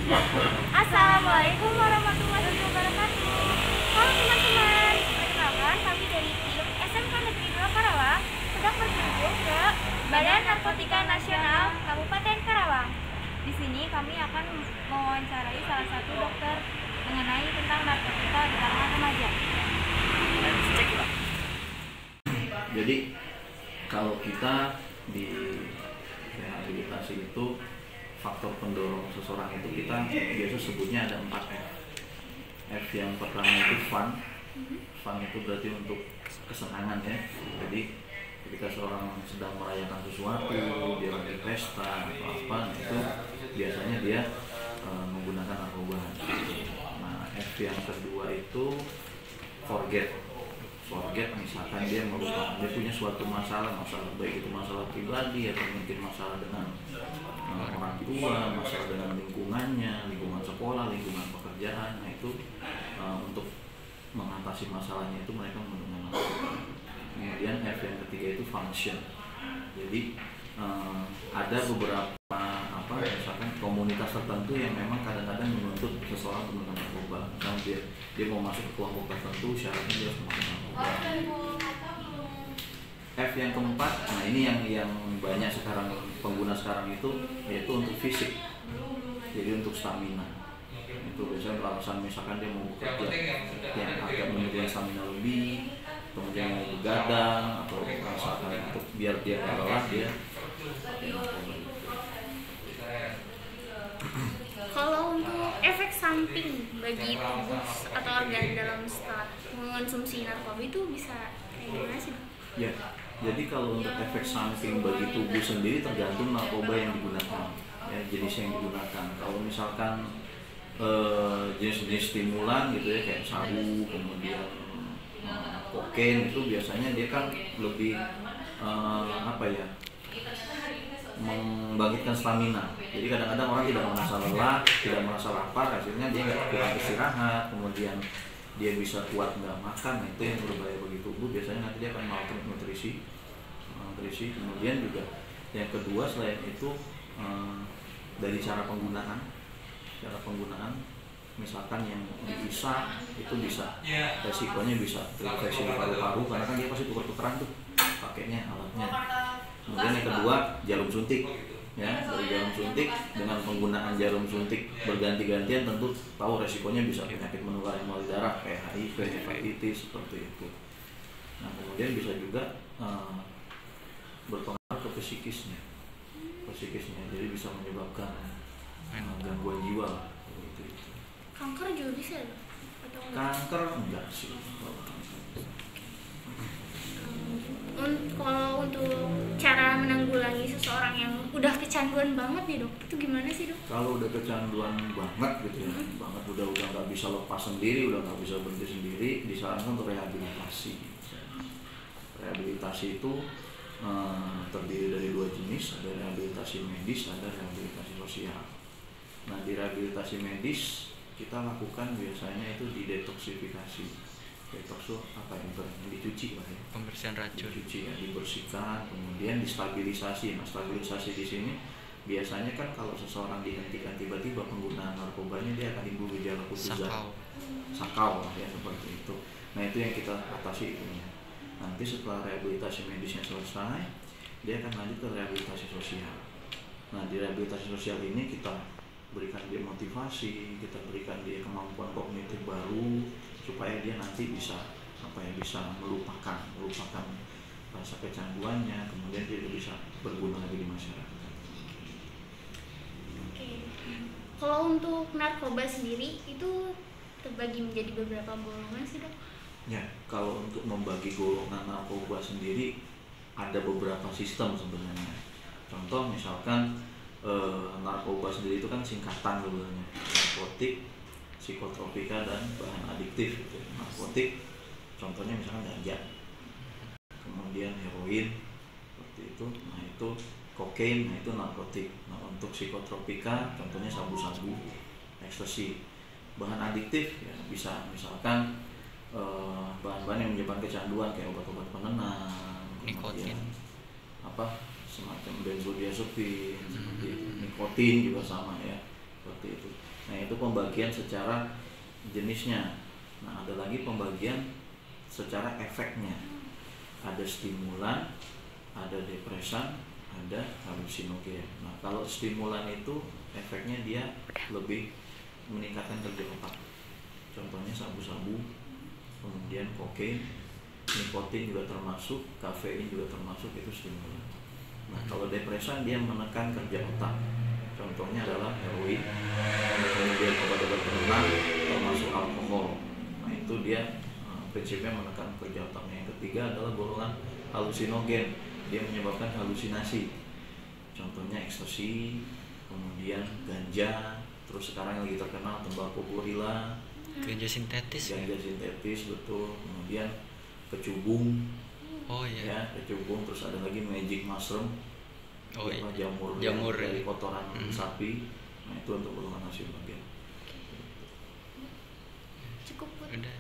Assalamualaikum warahmatullahi wabarakatuh. Halo teman-teman, perkenalkan kami dari tim SMK Negeri 2 Karawang sedang berkunjung ke Badan Narkotika Nasional Kabupaten Karawang. Di sini kami akan mewawancarai salah satu dokter mengenai tentang narkotika di kalangan remaja. Jadi kalau kita di rehabilitasi itu faktor pendorong seseorang itu kita biasa sebutnya ada 4 F. F yang pertama itu fun. Fun itu berarti untuk kesenangan ya. Jadi ketika seorang sedang merayakan sesuatu, dia lagi pesta atau apa, itu biasanya dia menggunakan narkoba. Nah, F yang kedua itu forget. Forget misalkan dia melupakan, dia punya suatu masalah baik itu masalah pribadi atau mungkin masalah dengan orang tua, masalah dengan lingkungannya, lingkungan sekolah, lingkungan pekerjaan. Nah itu untuk mengatasi masalahnya itu mereka menggunakan narkoba. Kemudian F yang ketiga itu function. Jadi ada beberapa misalkan komunitas tertentu yang memang kadang-kadang menuntut seseorang untuk menggunakan narkoba. Misalnya dia mau masuk ke kelompok tertentu, syaratnya dia harus menggunakan narkoba. F yang keempat, nah ini yang banyak sekarang pengguna sekarang itu, yaitu untuk fisik. Jadi untuk stamina. Itu biasanya alasan misalkan dia mau bekerja yang agak memiliki stamina lebih, kemudian mau begadang atau misalkan untuk biar dia lelah dia. Kalau untuk efek samping bagi tubuh atau organ dalam setelah mengonsumsi narkoba itu bisa kayak gimana sih? Ya, jadi kalau untuk efek samping bagi tubuh sendiri tergantung narkoba yang digunakan, ya, jenis yang digunakan. Kalau misalkan jenis-jenis stimulan gitu ya kayak sabu, kemudian kokain, itu biasanya dia kan lebih membangkitkan stamina. Jadi kadang-kadang orang tidak merasa lelah, tidak merasa lapar, hasilnya dia nggak kurang istirahat, kemudian dia bisa kuat nggak makan. Nah, itu yang berbahaya bagi tubuh. Biasanya nanti dia akan malnutrisi. Kemudian juga yang kedua selain itu dari cara penggunaan, misalkan yang diisap itu bisa resikonya bisa infeksi di paru-paru karena kan dia pasti tuker-tukeran tuh pakainya alatnya. Kemudian yang kedua jarum suntik, ya, dari jarum suntik dengan penggunaan jarum suntik berganti-gantian tentu tahu resikonya bisa penyakit menular yang melalui darah kayak HIV, hepatitis seperti itu. Nah kemudian bisa juga berpengaruh ke psikisnya, jadi bisa menyebabkan gangguan jiwa seperti itu. Kanker juga bisa atau enggak? Kanker enggak sih. Kalau untuk cara menanggulangi seseorang yang udah kecanduan banget nih dok, itu gimana sih dok? Kalau udah kecanduan banget gitu ya, udah nggak bisa lepas sendiri, udah nggak bisa berhenti sendiri, disarankan untuk rehabilitasi. Rehabilitasi itu terdiri dari 2 jenis, ada rehabilitasi medis, ada rehabilitasi sosial. Nah di rehabilitasi medis kita lakukan biasanya itu di detoksifikasi. Detox itu apa yang dicuci lah ya, pembersihan racun, dicuci ya, dibersihkan, kemudian distabilisasi. Nah stabilisasi di sini biasanya kan kalau seseorang dihentikan tiba-tiba penggunaan narkobanya, dia akan timbul gejala putus sakau lah ya, seperti itu. Nah itu yang kita atasi itunya. Nanti setelah rehabilitasi medisnya selesai, dia akan lanjut ke rehabilitasi sosial. Nah di rehabilitasi sosial ini kita berikan dia motivasi, kita berikan dia kemampuan kognitif baru supaya dia nanti bisa melupakan rasa kecanduannya, kemudian dia bisa berguna lagi di masyarakat. Oke. Kalau untuk narkoba sendiri itu terbagi menjadi beberapa golongan sih dok? Ya, kalau untuk membagi golongan narkoba sendiri ada beberapa sistem sebenarnya. Contoh misalkan narkoba sendiri itu kan singkatan sebenarnya, narkotik, psikotropika, dan bahan adiktif gitu. Narkotik contohnya misalkan ganja, kemudian heroin seperti itu. Nah itu kokain, nah itu narkotik. Nah untuk psikotropika contohnya sabu-sabu, ekstasi. Bahan adiktif ya bisa misalkan bahan-bahan yang menyebabkan kecanduan kayak obat-obat penenang, nikotin, semacam benzodiazepin, seperti nikotin juga sama ya, seperti itu. itu pembagian secara jenisnya. Nah, ada lagi pembagian secara efeknya. Ada stimulan, ada depresan, ada halusinogen. Nah, kalau stimulan itu efeknya dia lebih meningkatkan kerja otak. Contohnya sabu-sabu, kemudian kokain, nikotin juga termasuk, kafein juga termasuk, itu stimulan. Nah, kalau depresan dia menekan kerja otak. Contohnya adalah heroin, kemudian obat-obat penenang, termasuk alkohol. Nah, itu dia prinsipnya menekan kerja otaknya. Yang ketiga adalah golongan halusinogen, dia menyebabkan halusinasi. Contohnya ekstasi, kemudian ganja, terus sekarang yang lagi terkenal tembakau gorila, Ganja sintetis. ganja sintetis, betul. Kemudian kecubung, Oh iya. ya kecubung. Terus ada lagi magic mushroom, Oh iya. jamur Jamur dari ya. kotoran sapi. Nah, itu untuk golongan halusinogen. Cukup Bu. Udah.